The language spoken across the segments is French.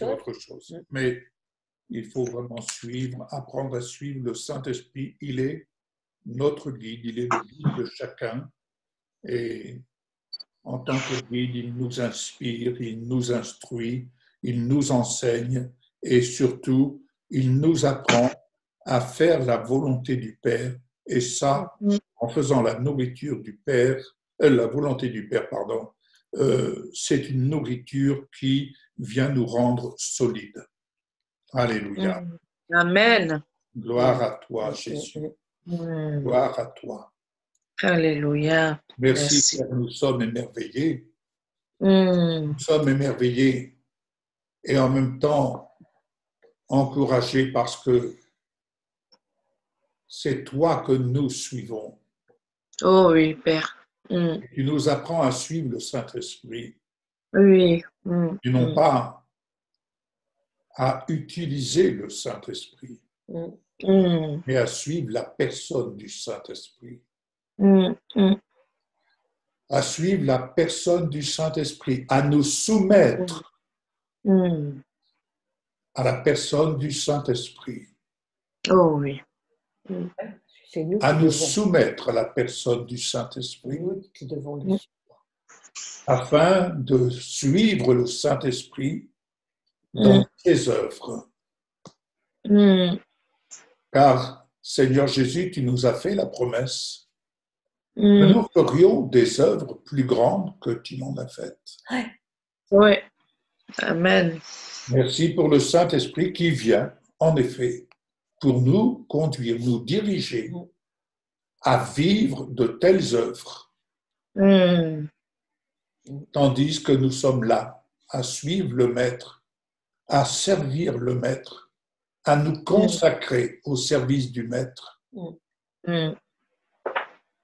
c'est autre chose. Mais il faut vraiment suivre, apprendre à suivre le Saint-Esprit. Il est notre guide, il est le guide de chacun. Et en tant que guide, il nous inspire, il nous instruit, il nous enseigne et surtout, il nous apprend à faire la volonté du Père. Et ça, en faisant la nourriture du Père, la volonté du Père, pardon, c'est une nourriture qui vient nous rendre solides. Alléluia. Amen. Gloire à toi, Jésus. Gloire à toi. Alléluia. Merci, Père, nous sommes émerveillés. Nous sommes émerveillés et en même temps encouragés parce que c'est toi que nous suivons. Oh oui, Père. Tu nous apprends à suivre le Saint-Esprit. Oui. Et non pas à utiliser le Saint-Esprit, mais à suivre la personne du Saint-Esprit. À suivre la personne du Saint-Esprit, à nous soumettre à la personne du Saint-Esprit. Oh oui. À nous soumettre à la personne du Saint-Esprit. Afin de suivre le Saint-Esprit dans ses œuvres. Car, Seigneur Jésus, tu nous as fait la promesse que nous ferions des œuvres plus grandes que tu n'en as faites. Oui. Amen. Merci pour le Saint-Esprit qui vient, en effet, pour nous conduire, nous diriger à vivre de telles œuvres. Tandis que nous sommes là à suivre le Maître, à servir le Maître, à nous consacrer au service du Maître.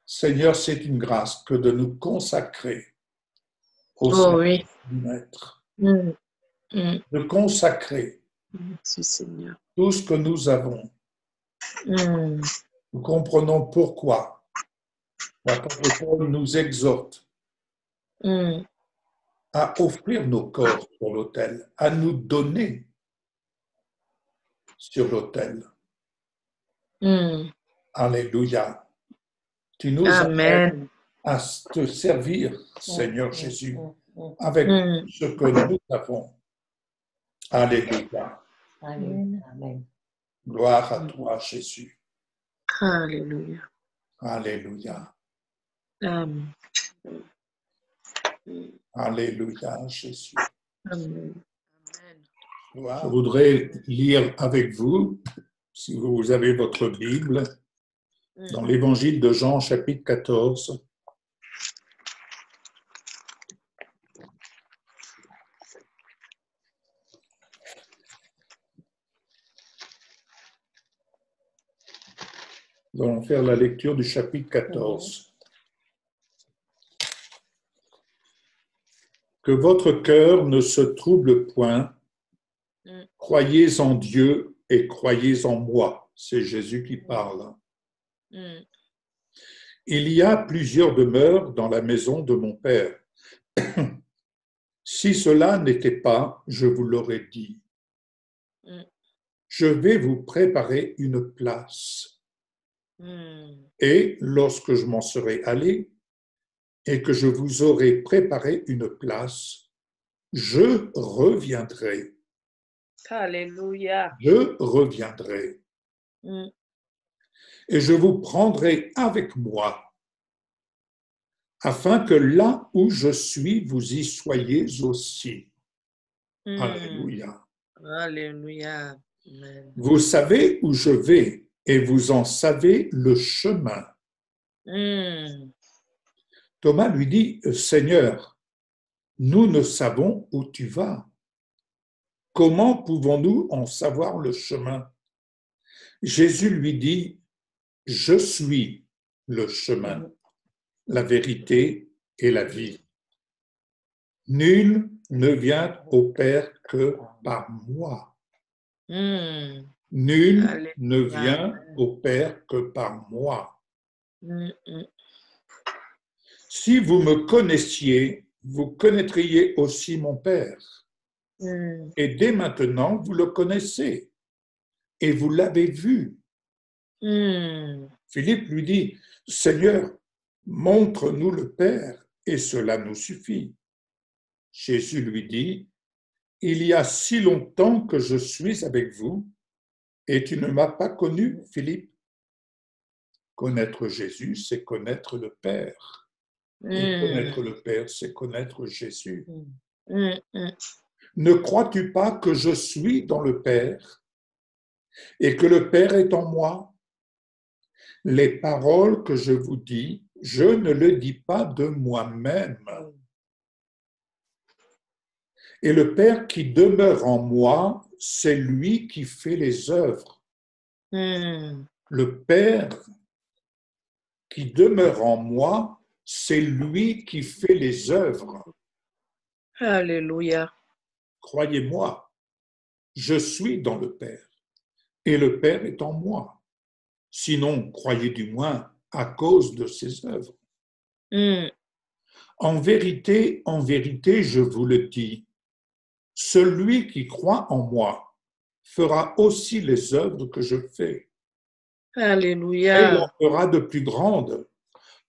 Seigneur, c'est une grâce que de nous consacrer au service du Maître. De consacrer tout ce que nous avons. Nous comprenons pourquoi l'apôtre Paul nous exhorte à offrir nos corps sur l'autel, à nous donner sur l'autel. Alléluia. Tu nous appelles à te servir, Seigneur Jésus, avec ce que nous avons. Alléluia. Amen. Gloire à toi, Jésus. Alléluia. Alléluia. Amen. Alléluia, Jésus. Amen. Je voudrais lire avec vous, si vous avez votre Bible, dans l'Évangile de Jean, chapitre 14. Nous allons faire la lecture du chapitre 14. Que votre cœur ne se trouble point, croyez en Dieu et croyez en moi. C'est Jésus qui parle. Il y a plusieurs demeures dans la maison de mon Père. Si cela n'était pas, je vous l'aurais dit. Je vais vous préparer une place. Et lorsque je m'en serai allé et que je vous aurai préparé une place, je reviendrai. Alléluia. Je reviendrai. Et je vous prendrai avec moi, afin que là où je suis, vous y soyez aussi. Alléluia. Alléluia. Amen. Vous savez où je vais et vous en savez le chemin. Thomas lui dit, Seigneur, nous ne savons où tu vas. Comment pouvons-nous en savoir le chemin? Jésus lui dit, je suis le chemin, la vérité et la vie. Nul ne vient au Père que par moi. Nul ne vient au Père que par moi. Si vous me connaissiez, vous connaîtriez aussi mon Père. Mm. Et dès maintenant, vous le connaissez et vous l'avez vu. Mm. Philippe lui dit, Seigneur, montre-nous le Père et cela nous suffit. Jésus lui dit, il y a si longtemps que je suis avec vous et tu ne m'as pas connu, Philippe. Connaître Jésus, c'est connaître le Père. Et connaître le Père, c'est connaître Jésus. Mm. Mm. Ne crois-tu pas que je suis dans le Père et que le Père est en moi? Les paroles que je vous dis, je ne le dis pas de moi-même. Et le Père qui demeure en moi, c'est lui qui fait les œuvres. Mm. Le Père qui demeure en moi, c'est lui qui fait les œuvres. Alléluia. Croyez-moi, je suis dans le Père et le Père est en moi. Sinon, croyez du moins à cause de ses œuvres. Mm. En vérité, je vous le dis, celui qui croit en moi fera aussi les œuvres que je fais. Et il Alléluia. en fera de plus grandes,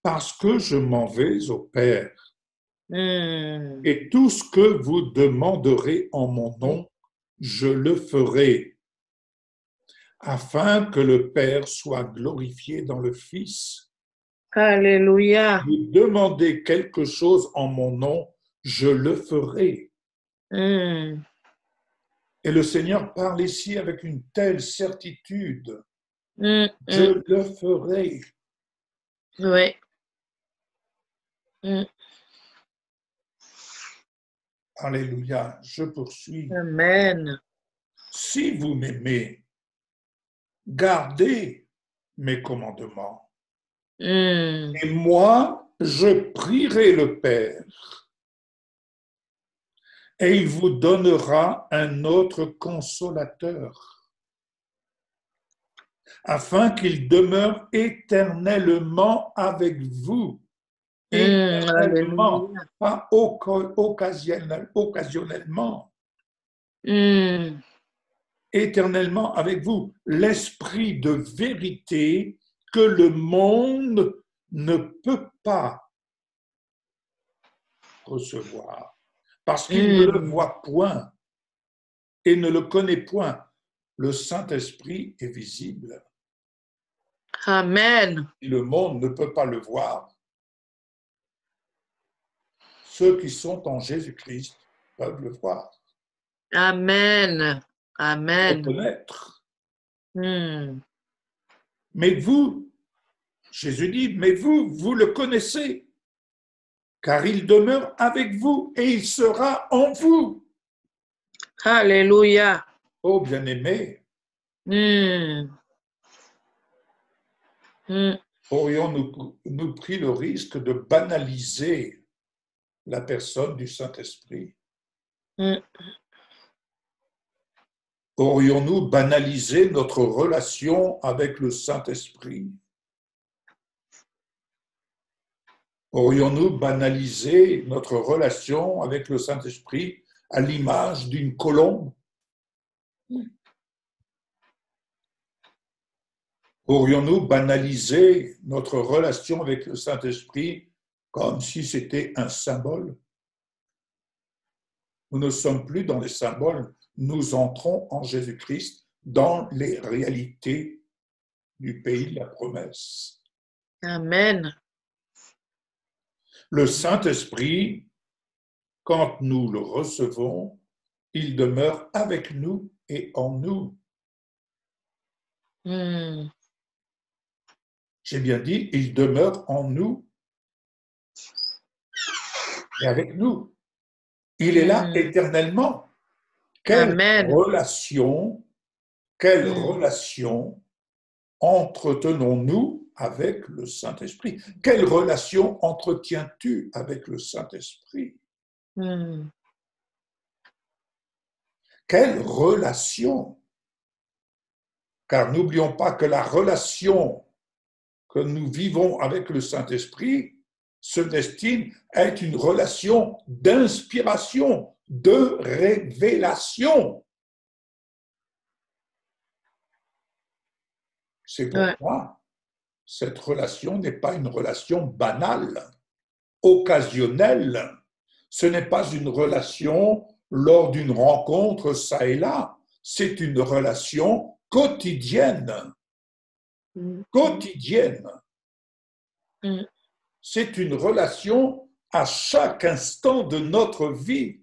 parce que je m'en vais au Père. Mm. Et tout ce que vous demanderez en mon nom, je le ferai, afin que le Père soit glorifié dans le Fils. Alléluia. Vous demandez quelque chose en mon nom, je le ferai. Mm. Et le Seigneur parle ici avec une telle certitude. Mm. Je le ferai. Oui. Mm. Alléluia, je poursuis. Amen. Si vous m'aimez, gardez mes commandements. Mm. Et moi, je prierai le Père. Et il vous donnera un autre consolateur, afin qu'il demeure éternellement avec vous. Éternellement, Alléluia. pas occasionnellement. Mm. Éternellement avec vous. L'esprit de vérité que le monde ne peut pas recevoir, parce qu'il ne le voit point et ne le connaît point. Le Saint-Esprit est visible. Amen. Le monde ne peut pas le voir. Ceux qui sont en Jésus-Christ peuvent le voir, Amen. le Amen. connaître. Mm. Mais vous, Jésus dit, mais vous le connaissez, car il demeure avec vous et il sera en vous. Alléluia. Oh bien-aimés, Mm. Mm. aurions-nous pris le risque de banaliser la personne du Saint-Esprit? Mm. Aurions-nous banalisé notre relation avec le Saint-Esprit? Aurions-nous banalisé notre relation avec le Saint-Esprit à l'image d'une colombe? Aurions-nous banalisé notre relation avec le Saint-Esprit comme si c'était un symbole? Nous ne sommes plus dans les symboles, nous entrons en Jésus-Christ dans les réalités du pays de la promesse. Amen. Le Saint-Esprit, quand nous le recevons, il demeure avec nous et en nous. Mm. J'ai bien dit, il demeure en nous et avec nous. Il est là éternellement. Quelle Amen. relation entretenons-nous avec le Saint-Esprit? Quelle relation entretiens-tu avec le Saint-Esprit? Mm. Quelle relation? Car n'oublions pas que la relation que nous vivons avec le Saint-Esprit se destine à être une relation d'inspiration, de révélation. C'est pourquoi cette relation n'est pas une relation banale, occasionnelle. Ce n'est pas une relation lors d'une rencontre ça et là. C'est une relation quotidienne. Quotidienne. C'est une relation à chaque instant de notre vie.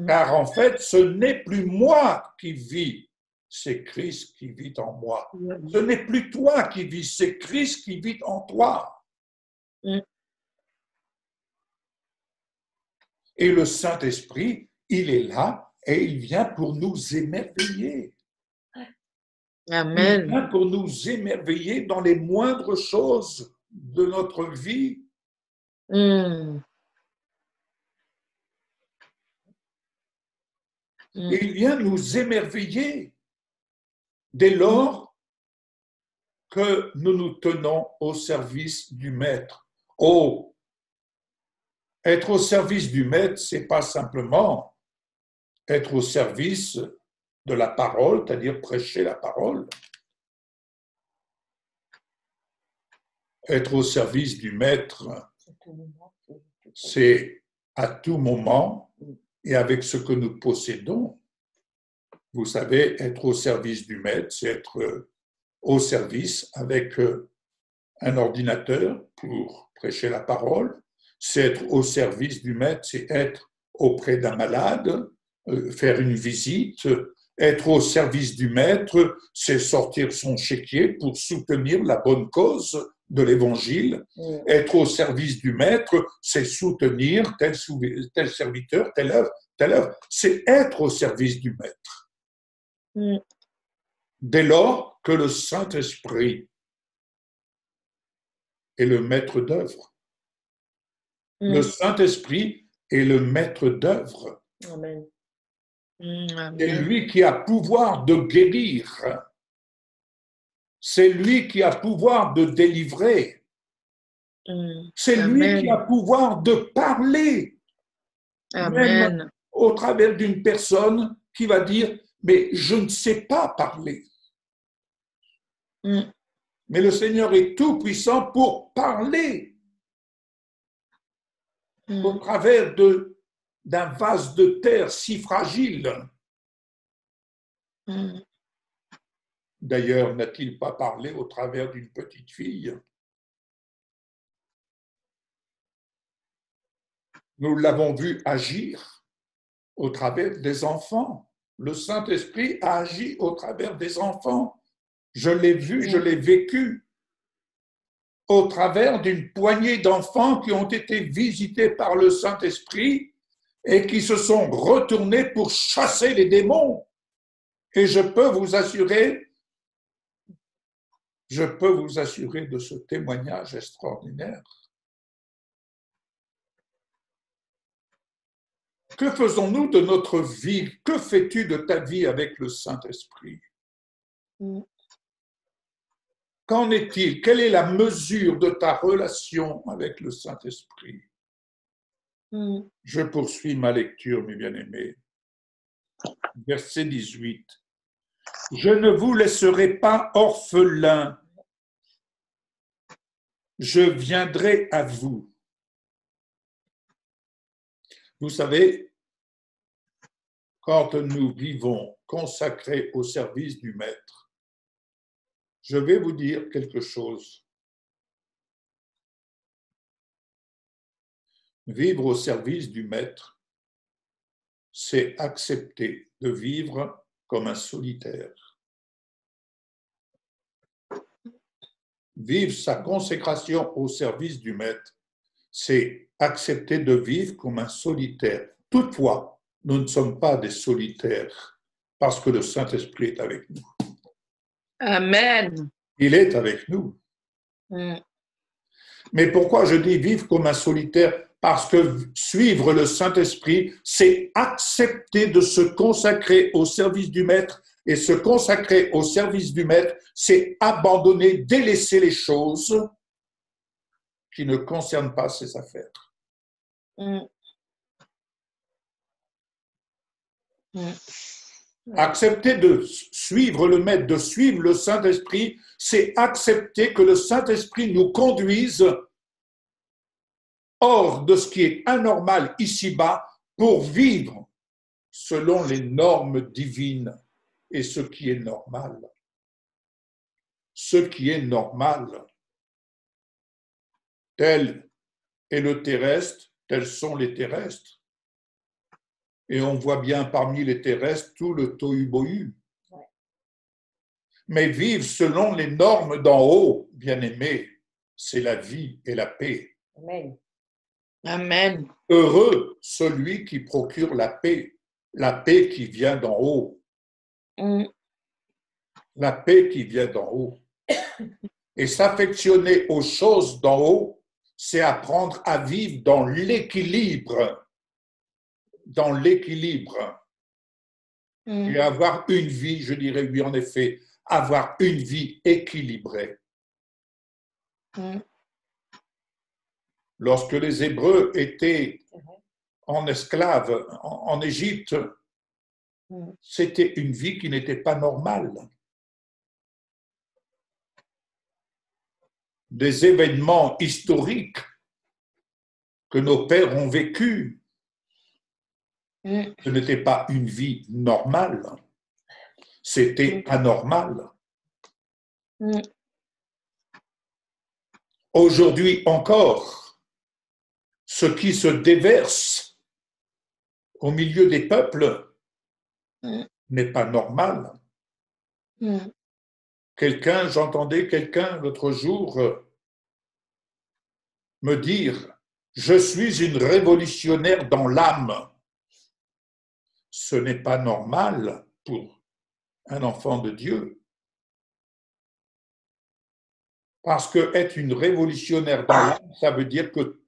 Car en fait, ce n'est plus moi qui vis, c'est Christ qui vit en moi. Ce n'est plus toi qui vis, c'est Christ qui vit en toi. Et le Saint-Esprit, il est là et il vient pour nous émerveiller. Amen. Il vient pour nous émerveiller dans les moindres choses de notre vie. Et il vient nous émerveiller dès lors que nous nous tenons au service du Maître. Oh, être au service du Maître, c'est pas simplement être au service de la parole, c'est-à-dire prêcher la parole. Être au service du Maître, c'est à tout moment et avec ce que nous possédons. Vous savez, être au service du Maître, c'est être au service avec un ordinateur pour prêcher la parole. C'est être au service du Maître, c'est être auprès d'un malade, faire une visite. Être au service du Maître, c'est sortir son chéquier pour soutenir la bonne cause de l'Évangile. Être au service du Maître, c'est soutenir tel serviteur, telle œuvre. C'est être au service du Maître. Dès lors que le Saint-Esprit est le maître d'œuvre. Le Saint-Esprit est le maître d'œuvre. Amen. C'est lui qui a pouvoir de guérir. C'est lui qui a pouvoir de délivrer. C'est lui qui a pouvoir de parler. Amen. Même au travers d'une personne qui va dire « mais je ne sais pas parler ». Mais le Seigneur est tout-puissant pour parler au travers d'un vase de terre si fragile. D'ailleurs, n'a-t-il pas parlé au travers d'une petite fille? Nous l'avons vu agir au travers des enfants. Le Saint-Esprit a agi au travers des enfants. Je l'ai vu, je l'ai vécu au travers d'une poignée d'enfants qui ont été visités par le Saint-Esprit et qui se sont retournés pour chasser les démons. Et je peux vous assurer de ce témoignage extraordinaire. Que faisons-nous de notre vie? Que fais-tu de ta vie avec le Saint-Esprit? Qu'en est-il? Quelle est la mesure de ta relation avec le Saint-Esprit? Je poursuis ma lecture, mes bien-aimés. Verset 18. Je ne vous laisserai pas orphelins. Je viendrai à vous. Vous savez, quand nous vivons consacrés au service du Maître, je vais vous dire quelque chose. Vivre au service du Maître, c'est accepter de vivre comme un solitaire. Vivre sa consécration au service du Maître, c'est accepter de vivre comme un solitaire. Toutefois, nous ne sommes pas des solitaires parce que le Saint-Esprit est avec nous. Amen. Il est avec nous. Mais pourquoi je dis vivre comme un solitaire? Parce que suivre le Saint-Esprit, c'est accepter de se consacrer au service du Maître. Et se consacrer au service du Maître, c'est abandonner, délaisser les choses qui ne concerne pas ses affaires. Accepter de suivre le Maître, de suivre le Saint-Esprit, c'est accepter que le Saint-Esprit nous conduise hors de ce qui est anormal ici-bas pour vivre selon les normes divines et ce qui est normal. Ce qui est normal, tel est le terrestre, tels sont les terrestres. Et on voit bien parmi les terrestres tout le tohu-bohu. Ouais. Mais vivre selon les normes d'en haut, bien-aimés, c'est la vie et la paix. Amen. Amen. Heureux celui qui procure la paix qui vient d'en haut. La paix qui vient d'en haut. Et s'affectionner aux choses d'en haut, c'est apprendre à vivre dans l'équilibre. Dans l'équilibre. Et avoir une vie, je dirais oui, en effet, avoir une vie équilibrée. Lorsque les Hébreux étaient en esclaves en Égypte, c'était une vie qui n'était pas normale. Des événements historiques que nos pères ont vécus, ce n'était pas une vie normale, c'était anormal. Aujourd'hui encore, ce qui se déverse au milieu des peuples n'est pas normal. J'entendais quelqu'un l'autre jour me dire « Je suis une révolutionnaire dans l'âme ». Ce n'est pas normal pour un enfant de Dieu. Parce que être une révolutionnaire dans l'âme, ça veut dire que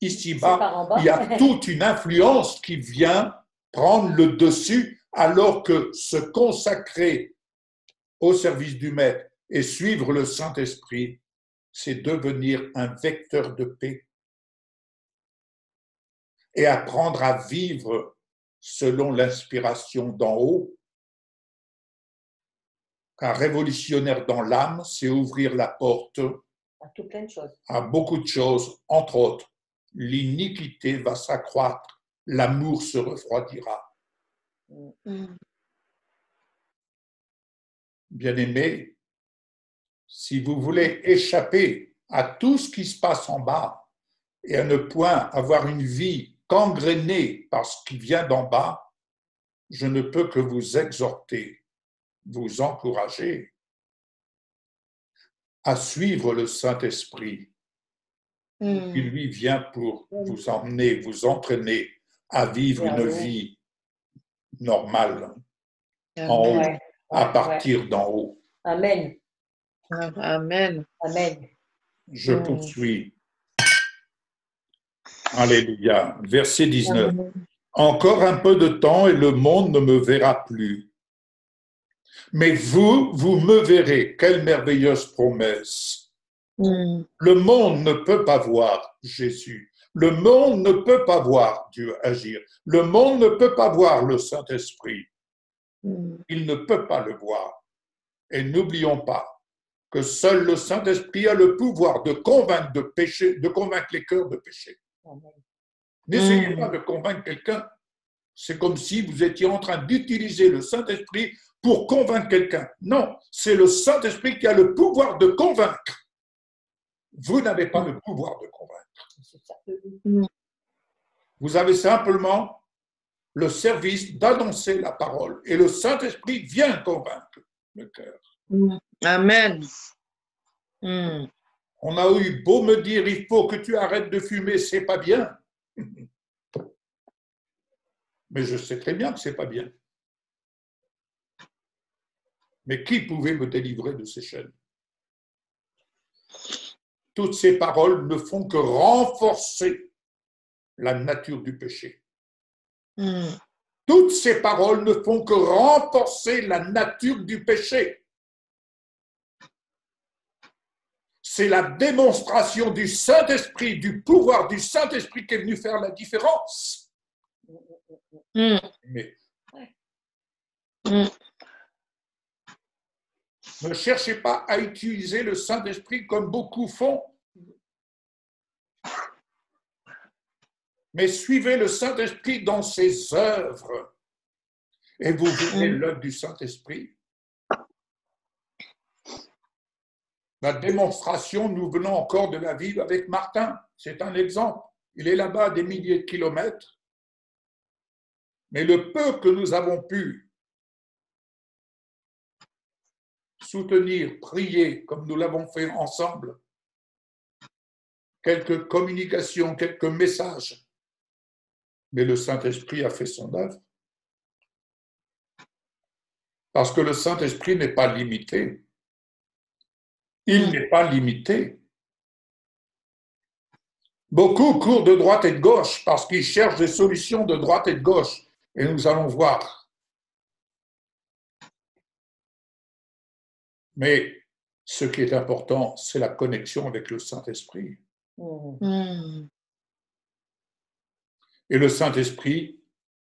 ici-bas, il y a toute une influence qui vient prendre le dessus, alors que se consacrer au service du Maître et suivre le Saint-Esprit, c'est devenir un vecteur de paix et apprendre à vivre selon l'inspiration d'en haut. Car révolutionnaire dans l'âme, c'est ouvrir la porte à beaucoup de choses, entre autres, l'iniquité va s'accroître, l'amour se refroidira. Bien-aimés, si vous voulez échapper à tout ce qui se passe en bas et à ne point avoir une vie gangrénée par ce qui vient d'en bas, je ne peux que vous exhorter, vous encourager à suivre le Saint-Esprit qui lui vient pour vous emmener, vous entraîner à vivre une vie normale en haut, à partir d'en haut. Amen. Amen. Amen. Je poursuis. Alléluia. Verset 19. Amen. Encore un peu de temps et le monde ne me verra plus. Mais vous me verrez. Quelle merveilleuse promesse. Le monde ne peut pas voir Jésus. Le monde ne peut pas voir Dieu agir. Le monde ne peut pas voir le Saint-Esprit. Il ne peut pas le voir. Et n'oublions pas que seul le Saint-Esprit a le pouvoir de convaincre de péché, de convaincre les cœurs de péché. N'essayez pas de convaincre quelqu'un. C'est comme si vous étiez en train d'utiliser le Saint-Esprit pour convaincre quelqu'un. Non, c'est le Saint-Esprit qui a le pouvoir de convaincre. Vous n'avez pas le pouvoir de convaincre. Vous avez simplement le service d'annoncer la parole et le Saint-Esprit vient convaincre le cœur. Amen. On a eu beau me dire, il faut que tu arrêtes de fumer, c'est pas bien. Mais je sais très bien que c'est pas bien. Mais qui pouvait me délivrer de ces chaînes? Toutes ces paroles ne font que renforcer la nature du péché. Toutes ces paroles ne font que renforcer la nature du péché. c'est la démonstration du Saint-Esprit, du pouvoir du Saint-Esprit qui est venu faire la différence. Mais ne cherchez pas à utiliser le Saint-Esprit comme beaucoup font. Mais suivez le Saint-Esprit dans ses œuvres et vous verrez l'œuvre du Saint-Esprit. La démonstration, nous venons encore de la vivre avec Martin. C'est un exemple. Il est là-bas à des milliers de kilomètres. Mais le peu que nous avons pu soutenir, prier, comme nous l'avons fait ensemble, quelques communications, quelques messages, mais le Saint-Esprit a fait son œuvre. Parce que le Saint-Esprit n'est pas limité. Il n'est pas limité. Beaucoup courent de droite et de gauche parce qu'ils cherchent des solutions de droite et de gauche. Et nous allons voir. Mais ce qui est important, c'est la connexion avec le Saint-Esprit. Et le Saint-Esprit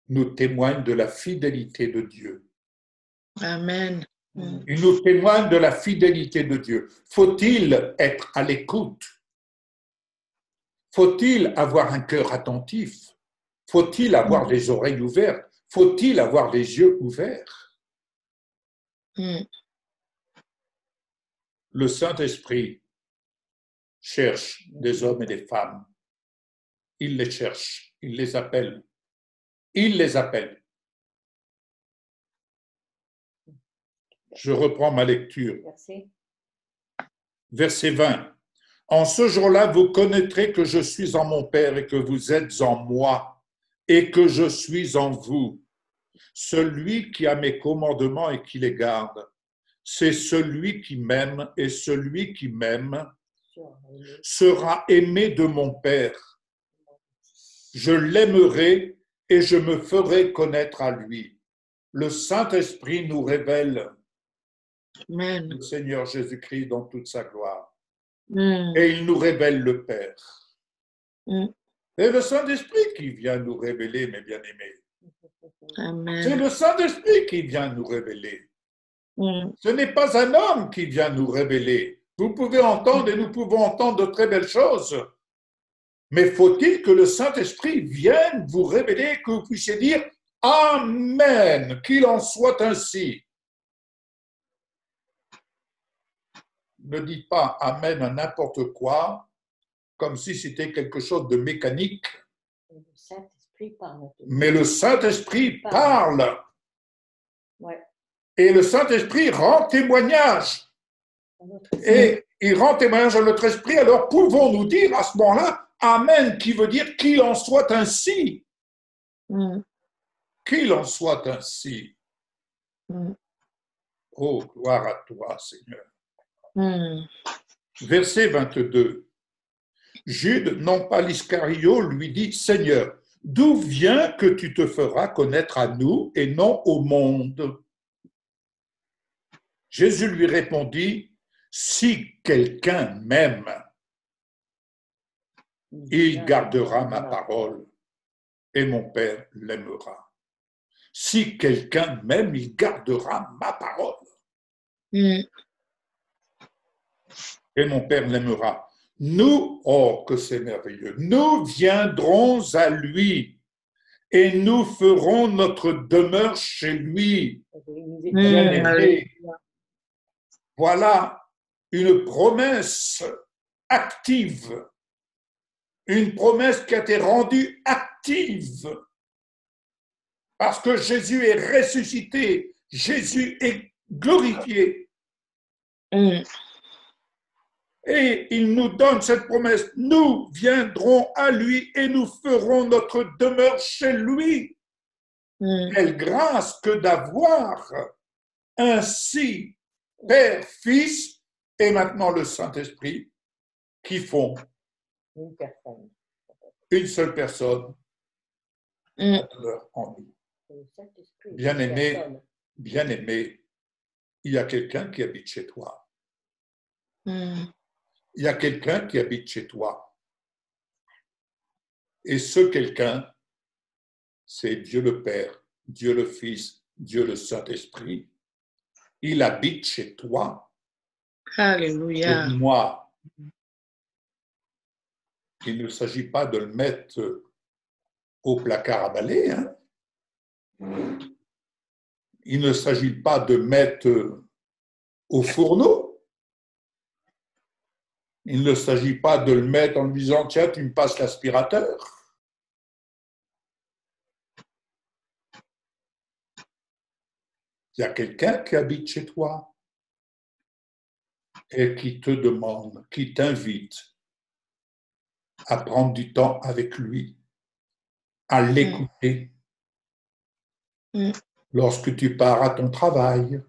nous témoigne de la fidélité de Dieu. Amen. Il nous témoigne de la fidélité de Dieu. Faut-il être à l'écoute? Faut-il avoir un cœur attentif? Faut-il avoir des oreilles ouvertes? Faut-il avoir les yeux ouverts? Le Saint-Esprit cherche des hommes et des femmes. Il les cherche, il les appelle. Il les appelle. Je reprends ma lecture. Verset 20. En ce jour-là, vous connaîtrez que je suis en mon Père et que vous êtes en moi et que je suis en vous. Celui qui a mes commandements et qui les garde, c'est celui qui m'aime et celui qui m'aime sera aimé de mon Père. Je l'aimerai et je me ferai connaître à lui. Le Saint-Esprit nous révèle Amen. le Seigneur Jésus-Christ dans toute sa gloire. Et il nous révèle le Père. C'est le Saint-Esprit qui vient nous révéler, mes bien-aimés. C'est le Saint-Esprit qui vient nous révéler. Ce n'est pas un homme qui vient nous révéler. Vous pouvez entendre et nous pouvons entendre de très belles choses. Mais faut-il que le Saint-Esprit vienne vous révéler, que vous puissiez dire « Amen », qu'il en soit ainsi. Ne dites pas « Amen » à n'importe quoi, comme si c'était quelque chose de mécanique. Mais le Saint-Esprit parle. Et le Saint-Esprit rend témoignage. Et il rend témoignage à notre esprit. Alors pouvons-nous dire à ce moment-là « Amen » qui veut dire « qu'il en soit ainsi ». Qu'il en soit ainsi. Oh, gloire à toi, Seigneur. Verset 22. Jude, non pas l'Iscario, lui dit « Seigneur, d'où vient que tu te feras connaître à nous et non au monde ?» Jésus lui répondit « Si quelqu'un m'aime, il gardera ma parole et mon Père l'aimera. » Si quelqu'un m'aime, il gardera ma parole. Et mon Père l'aimera. Nous, oh que c'est merveilleux, nous viendrons à lui et nous ferons notre demeure chez lui. Bien-aimés, voilà une promesse active, une promesse qui a été rendue active parce que Jésus est ressuscité, Jésus est glorifié. Et il nous donne cette promesse, nous viendrons à lui et nous ferons notre demeure chez lui. Quelle grâce que d'avoir ainsi Père, Fils et maintenant le Saint-Esprit qui font une seule personne en nous. Bien-aimé, bien-aimé, il y a quelqu'un qui habite chez toi. il y a quelqu'un qui habite chez toi. Et ce quelqu'un, c'est Dieu le Père, Dieu le Fils, Dieu le Saint-Esprit. Il habite chez toi. Alléluia. Et moi, il ne s'agit pas de le mettre au placard à balai. Hein. Il ne s'agit pas de mettre au fourneau. Il ne s'agit pas de le mettre en lui disant « Tiens, tu me passes l'aspirateur ». Il y a quelqu'un qui habite chez toi et qui te demande, qui t'invite à prendre du temps avec lui, à l'écouter. Lorsque tu pars à ton travail,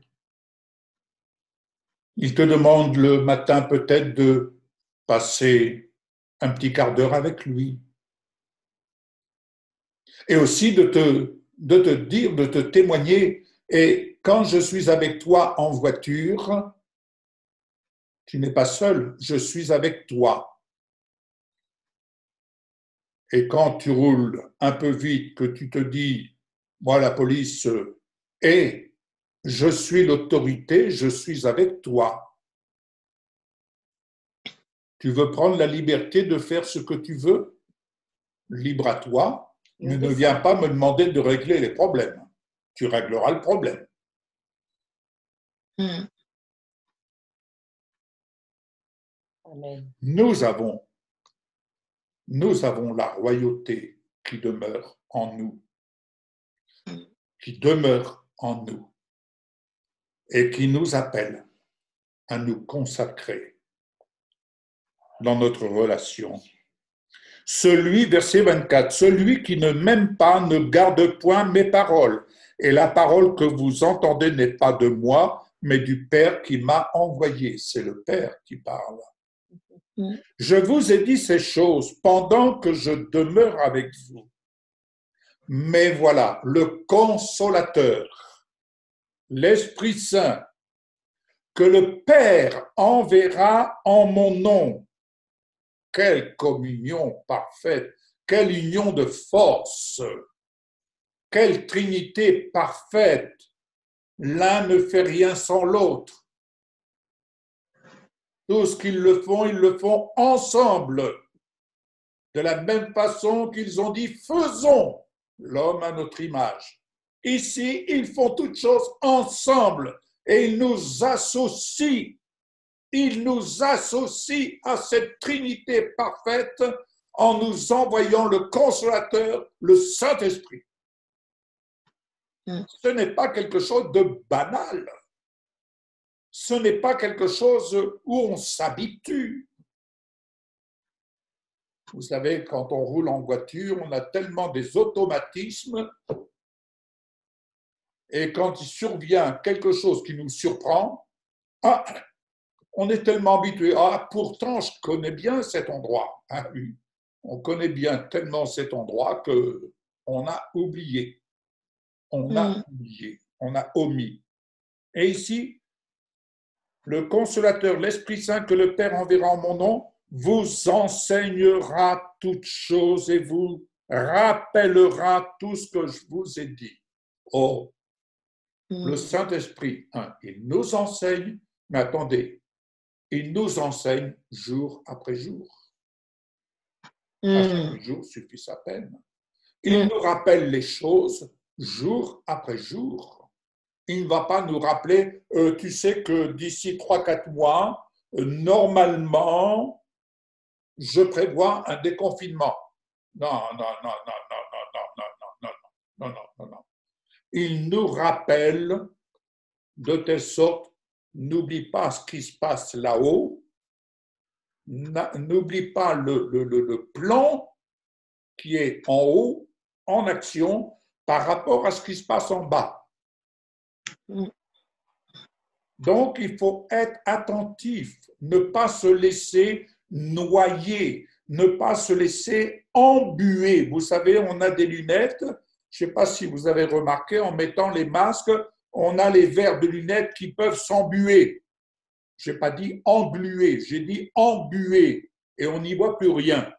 il te demande le matin peut-être de passer un petit quart d'heure avec lui. Et aussi de te dire, de te témoigner. Et quand je suis avec toi en voiture, tu n'es pas seul, je suis avec toi. Et quand tu roules un peu vite, que tu te dis, moi la police est, je suis l'autorité, je suis avec toi. Tu veux prendre la liberté de faire ce que tu veux? Libre à toi, mais ne viens pas me demander de régler les problèmes. Tu régleras le problème. Amen. Nous avons la royauté qui demeure en nous, qui demeure en nous et qui nous appelle à nous consacrer dans notre relation. Verset 24, celui qui ne m'aime pas ne garde point mes paroles, et la parole que vous entendez n'est pas de moi, mais du Père qui m'a envoyé. C'est le Père qui parle. Je vous ai dit ces choses pendant que je demeure avec vous. Mais voilà, le Consolateur, l'Esprit Saint, que le Père enverra en mon nom. Quelle communion parfaite, quelle union de force, quelle trinité parfaite. L'un ne fait rien sans l'autre. Tout ce qu'ils le font ensemble. De la même façon qu'ils ont dit, faisons l'homme à notre image. Ici, ils font toutes choses ensemble et ils nous associent. Ils nous associent à cette Trinité parfaite en nous envoyant le Consolateur, le Saint-Esprit. Ce n'est pas quelque chose de banal. Ce n'est pas quelque chose où on s'habitue. Vous savez, quand on roule en voiture, on a tellement des automatismes et quand il survient quelque chose qui nous surprend, on est tellement habitué. Pourtant, je connais bien cet endroit. Oui, on connaît bien tellement cet endroit qu'on a oublié. On a oublié, on a omis. Et ici, le Consolateur, l'Esprit Saint que le Père enverra en mon nom, vous enseignera toutes choses et vous rappellera tout ce que je vous ai dit. Le Saint-Esprit, il nous enseigne, mais attendez, il nous enseigne jour après jour. À chaque jour suffit sa peine. Il nous rappelle les choses jour après jour. Il ne va pas nous rappeler, tu sais que d'ici 3-4 mois, normalement, je prévois un déconfinement. Non. Il nous rappelle de telle sorte, n'oublie pas ce qui se passe là-haut, n'oublie pas le plan qui est en haut, en action, par rapport à ce qui se passe en bas. Donc, il faut être attentif, ne pas se laisser noyer, ne pas se laisser embuer. Vous savez, on a des lunettes, je ne sais pas si vous avez remarqué, en mettant les masques, on a les verres de lunettes qui peuvent s'embuer. Je n'ai pas dit englué, j'ai dit embué, et on n'y voit plus rien.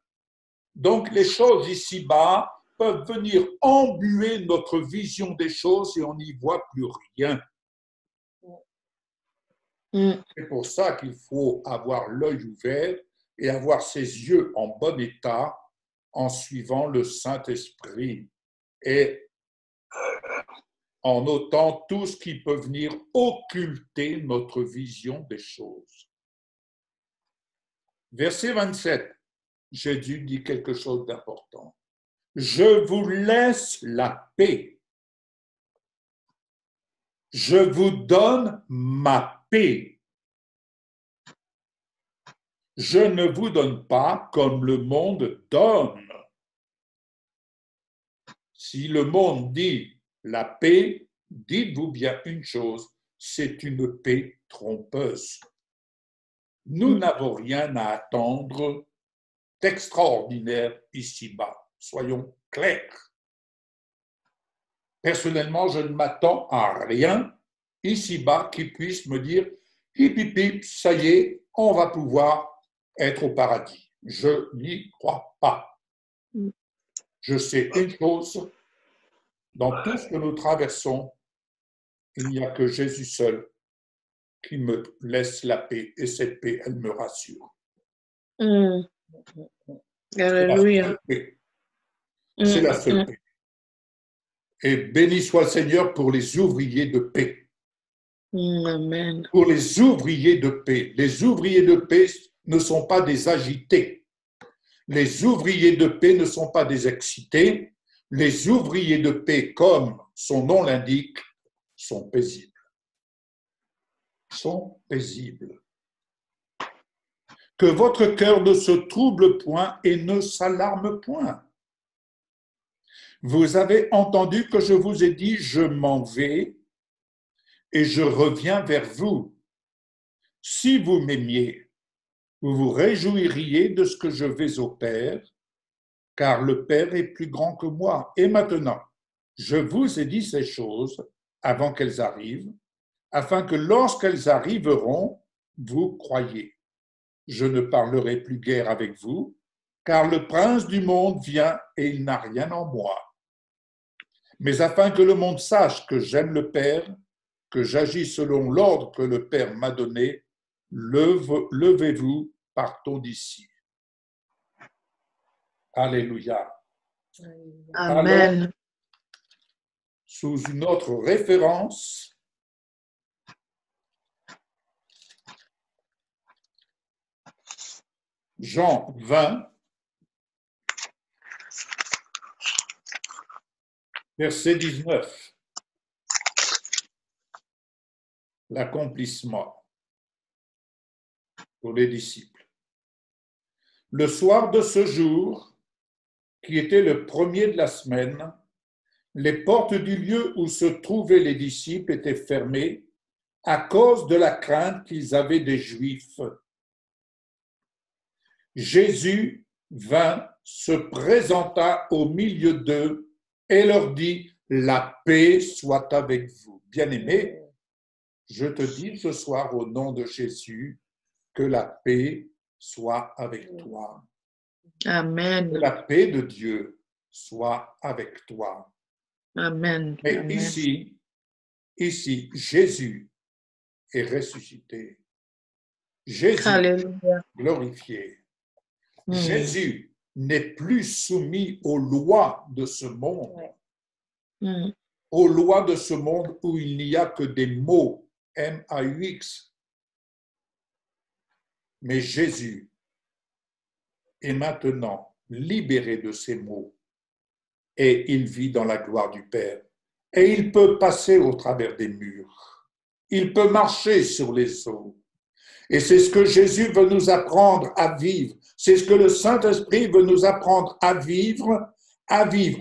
Donc les choses ici-bas peuvent venir embuer notre vision des choses et on n'y voit plus rien. C'est pour ça qu'il faut avoir l'œil ouvert et avoir ses yeux en bon état en suivant le Saint-Esprit et en notant tout ce qui peut venir occulter notre vision des choses. Verset 27, Jésus dit quelque chose d'important. Je vous laisse la paix. Je vous donne ma paix. Je ne vous donne pas comme le monde donne. Si le monde dit la paix, dites-vous bien une chose, c'est une paix trompeuse. Nous n'avons rien à attendre d'extraordinaire ici-bas. Soyons clairs. Personnellement, je ne m'attends à rien ici-bas qui puisse me dire hip hip hip, ça y est, on va pouvoir être au paradis. Je n'y crois pas. Je sais une chose, dans tout ce que nous traversons, il n'y a que Jésus seul qui me laisse la paix et cette paix, elle me rassure. Alléluia. C'est la seule paix. Et béni soit le Seigneur pour les ouvriers de paix. Amen. Pour les ouvriers de paix. Les ouvriers de paix ne sont pas des agités. Les ouvriers de paix ne sont pas des excités. Les ouvriers de paix, comme son nom l'indique, sont paisibles. Sont paisibles. Que votre cœur ne se trouble point et ne s'alarme point. Vous avez entendu que je vous ai dit, je m'en vais et je reviens vers vous. Si vous m'aimiez, vous vous réjouiriez de ce que je vais au Père, car le Père est plus grand que moi. Et maintenant, je vous ai dit ces choses avant qu'elles arrivent, afin que lorsqu'elles arriveront, vous croyiez. Je ne parlerai plus guère avec vous, car le prince du monde vient et il n'a rien en moi. Mais afin que le monde sache que j'aime le Père, que j'agis selon l'ordre que le Père m'a donné, levez-vous, partons d'ici. Alléluia. Amen. Alors, sous une autre référence, Jean 20, verset 19. L'accomplissement pour les disciples. Le soir de ce jour, qui était le premier de la semaine, les portes du lieu où se trouvaient les disciples étaient fermées à cause de la crainte qu'ils avaient des Juifs. Jésus vint, se présenta au milieu d'eux et leur dit, la paix soit avec vous. Bien-aimés, je te dis ce soir au nom de Jésus que la paix soit avec toi. Amen. Que la paix de Dieu soit avec toi. Amen. Mais Amen. ici, Jésus est ressuscité. Jésus Alléluia. glorifié. Jésus n'est plus soumis aux lois de ce monde, aux lois de ce monde où il n'y a que des mots, M-A-U-X. Mais Jésus est maintenant libéré de ces mots et il vit dans la gloire du Père. Et il peut passer au travers des murs. Il peut marcher sur les eaux. Et c'est ce que Jésus veut nous apprendre à vivre. C'est ce que le Saint-Esprit veut nous apprendre à vivre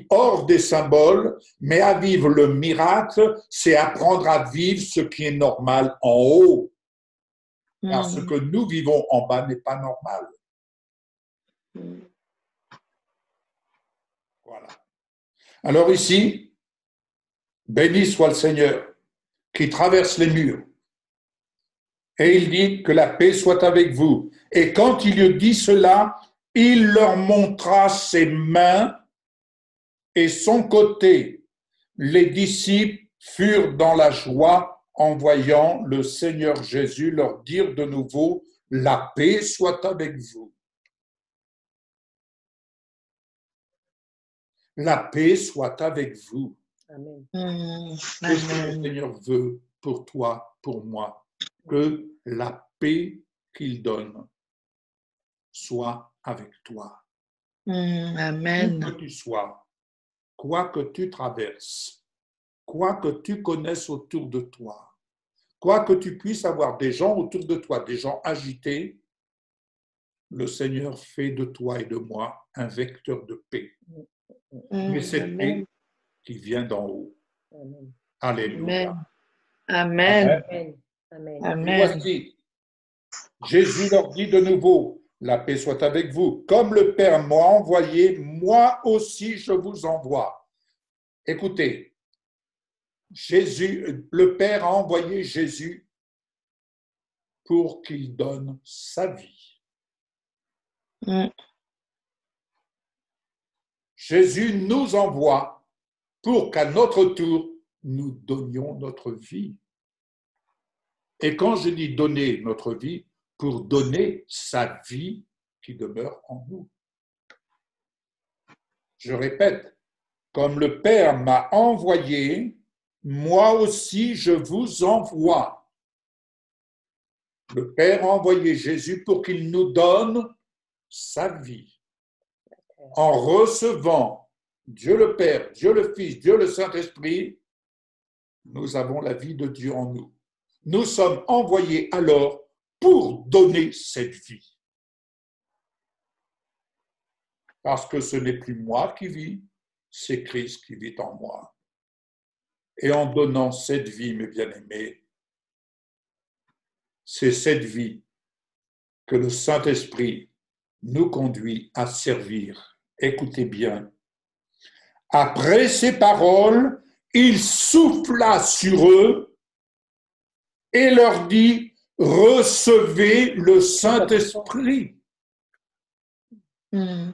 hors des symboles, mais à vivre le miracle, c'est apprendre à vivre ce qui est normal en haut. Car ce que nous vivons en bas n'est pas normal. Voilà. Alors ici, béni soit le Seigneur qui traverse les murs Et il dit que la paix soit avec vous. Et quand il lui dit cela, il leur montra ses mains et son côté. Les disciples furent dans la joie en voyant le Seigneur Jésus leur dire de nouveau, la paix soit avec vous. La paix soit avec vous. Amen. Qu'est-ce que le Seigneur veut pour toi, pour moi? Que la paix qu'il donne soit avec toi. Où Amen. que tu sois, quoi que tu traverses, quoi que tu connaisses autour de toi, quoi que tu puisses avoir des gens autour de toi, des gens agités, le Seigneur fait de toi et de moi un vecteur de paix. Mais cette paix qui vient d'en haut. Amen. Alléluia. Amen. Amen. Amen. Et Amen. voici, Jésus leur dit de nouveau, la paix soit avec vous. Comme le Père m'a envoyé, moi aussi je vous envoie. Écoutez, Jésus, le Père a envoyé Jésus pour qu'il donne sa vie. Mm. Jésus nous envoie pour qu'à notre tour, nous donnions notre vie. Et quand je dis donner notre vie, pour donner sa vie qui demeure en nous. Je répète, comme le Père m'a envoyé, moi aussi je vous envoie. Le Père a envoyé Jésus pour qu'il nous donne sa vie. En recevant Dieu le Père, Dieu le Fils, Dieu le Saint-Esprit, nous avons la vie de Dieu en nous. Nous sommes envoyés alors pour donner cette vie. Parce que ce n'est plus moi qui vis, c'est Christ qui vit en moi. Et en donnant cette vie, mes bien-aimés, c'est cette vie que le Saint-Esprit nous conduit à servir. Écoutez bien. Après ces paroles, il souffla sur eux et leur dit, recevez le Saint-Esprit. Mm.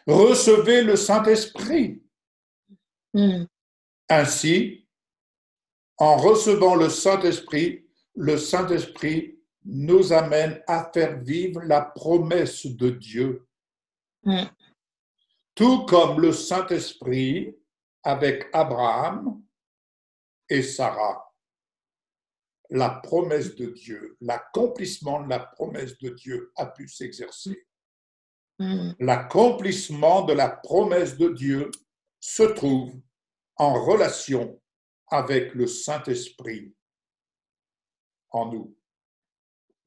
Recevez le Saint-Esprit. Mm. Ainsi, en recevant le Saint-Esprit nous amène à faire vivre la promesse de Dieu. Mm. Tout comme le Saint-Esprit avec Abraham et Sarah. La promesse de Dieu, l'accomplissement de la promesse de Dieu a pu s'exercer. Mm. L'accomplissement de la promesse de Dieu se trouve en relation avec le Saint-Esprit en nous.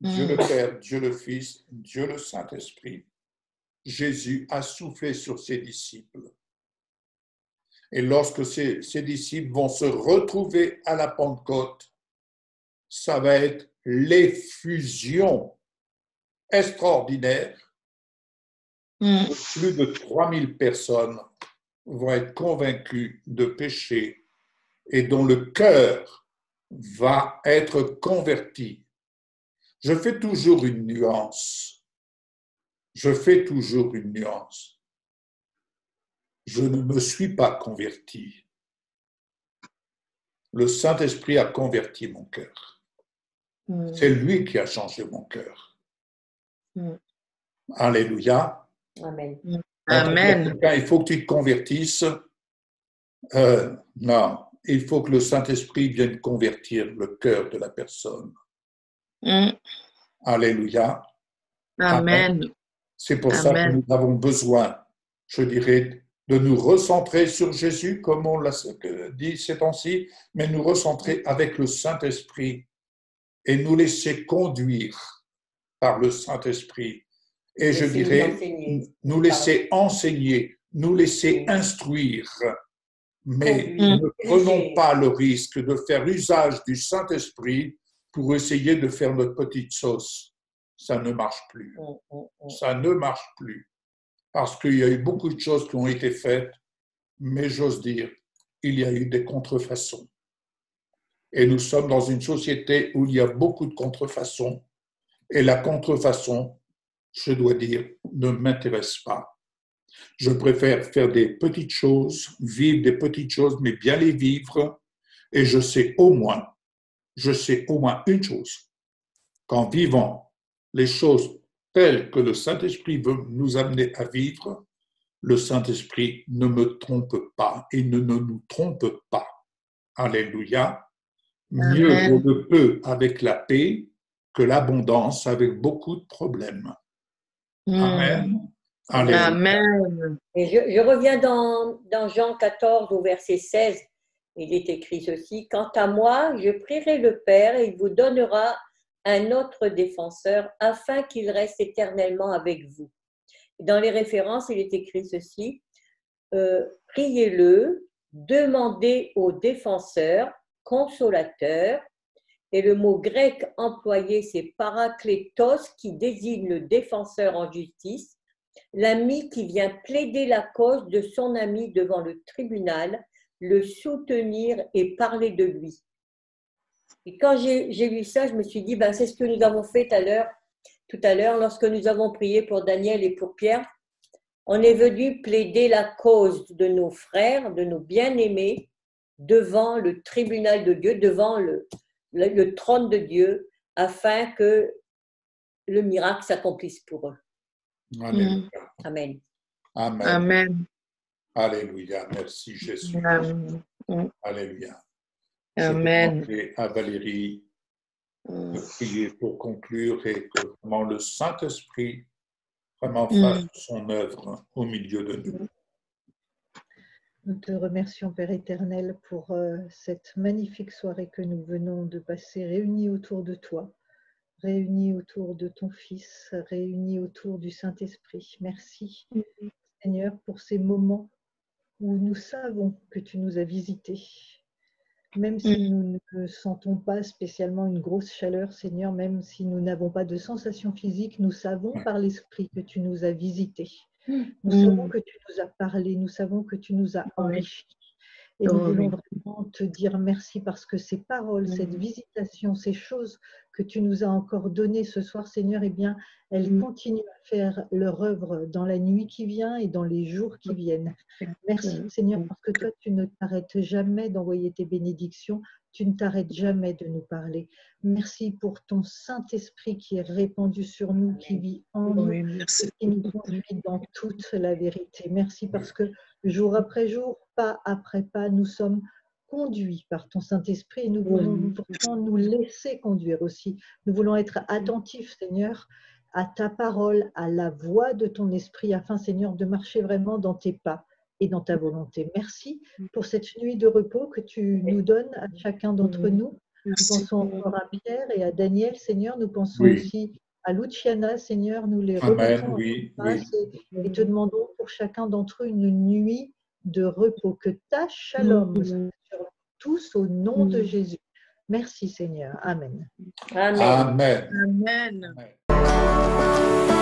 Dieu le Père, Dieu le Fils, Dieu le Saint-Esprit. Jésus a soufflé sur ses disciples. Et lorsque ces disciples vont se retrouver à la Pentecôte, ça va être l'effusion extraordinaire. Plus de 3000 personnes vont être convaincues de péché et dont le cœur va être converti. Je fais toujours une nuance. Je ne me suis pas converti. Le Saint-Esprit a converti mon cœur. C'est lui qui a changé mon cœur. Alléluia. Amen. Amen. Il faut que tu te convertisses. Non, il faut que le Saint-Esprit vienne convertir le cœur de la personne. Alléluia. Amen. C'est pour ça que nous avons besoin, je dirais, de nous recentrer sur Jésus, comme on l'a dit ces temps-ci, mais nous recentrer avec le Saint-Esprit et nous laisser conduire par le Saint-Esprit. Et je dirais, nous laisser enseigner, nous laisser instruire. Mais ne prenons pas le risque de faire usage du Saint-Esprit pour essayer de faire notre petite sauce. Ça ne marche plus. Ça ne marche plus. Parce qu'il y a eu beaucoup de choses qui ont été faites, mais j'ose dire, il y a eu des contrefaçons. Et nous sommes dans une société où il y a beaucoup de contrefaçons. Et la contrefaçon, je dois dire, ne m'intéresse pas. Je préfère faire des petites choses, vivre des petites choses, mais bien les vivre. Et je sais au moins une chose. Qu'en vivant les choses telles que le Saint-Esprit veut nous amener à vivre, le Saint-Esprit ne me trompe pas et ne nous trompe pas. Alléluia. Mieux vaut le peu avec la paix que l'abondance avec beaucoup de problèmes. Amen. Alléluia. Amen. Et je reviens dans Jean 14 au verset 16. Il est écrit ceci: quant à moi, je prierai le Père et il vous donnera un autre défenseur afin qu'il reste éternellement avec vous. Dans les références, il est écrit ceci: priez-le, demandez au défenseur, consolateur, et le mot grec employé, c'est paraklétos, qui désigne le défenseur en justice, l'ami qui vient plaider la cause de son ami devant le tribunal, le soutenir et parler de lui. Et quand j'ai lu ça, je me suis dit, c'est ce que nous avons fait tout à l'heure, lorsque nous avons prié pour Daniel et pour Pierre. On est venu plaider la cause de nos frères, de nos bien-aimés, devant le tribunal de Dieu, devant le trône de Dieu, afin que le miracle s'accomplisse pour eux. Alléluia. Amen. Amen. Amen. Alléluia. Merci Jésus. Amen. Alléluia. Amen. Je vais demander à Valérie de prier pour conclure et que vraiment le Saint-Esprit vraiment fasse son œuvre au milieu de nous. Nous te remercions, Père éternel, pour cette magnifique soirée que nous venons de passer réunis autour de toi, réunis autour de ton Fils, réunis autour du Saint-Esprit. Merci, Seigneur, pour ces moments où nous savons que tu nous as visités. Même si nous ne sentons pas spécialement une grosse chaleur, Seigneur, même si nous n'avons pas de sensation physique, nous savons par l'Esprit que tu nous as visités. Nous savons que tu nous as parlé, nous savons que tu nous as enrichis. Et nous voulons vraiment te dire merci parce que ces paroles, cette visitation, ces choses que tu nous as encore données ce soir, Seigneur, eh bien, elles continuent à faire leur œuvre dans la nuit qui vient et dans les jours qui viennent. Merci, Seigneur, parce que toi, tu ne t'arrêtes jamais d'envoyer tes bénédictions, tu ne t'arrêtes jamais de nous parler. Merci pour ton Saint-Esprit qui est répandu sur nous, qui vit en nous, et qui nous conduit dans toute la vérité. Merci parce que jour après jour, pas après pas, nous sommes conduits par ton Saint-Esprit et nous voulons vraiment nous laisser conduire aussi. Nous voulons être attentifs, Seigneur, à ta parole, à la voix de ton Esprit, afin, Seigneur, de marcher vraiment dans tes pas et dans ta volonté. Merci pour cette nuit de repos que tu nous donnes à chacun d'entre nous. Nous pensons encore à Pierre et à Daniel, Seigneur. Nous pensons aussi à Luciana, Seigneur. Nous les remettons en face et te demandons pour chacun d'entre eux une nuit de repos. Que ta shalom soit sur nous tous au nom de Jésus. Merci, Seigneur. Amen. Amen. Amen. Amen.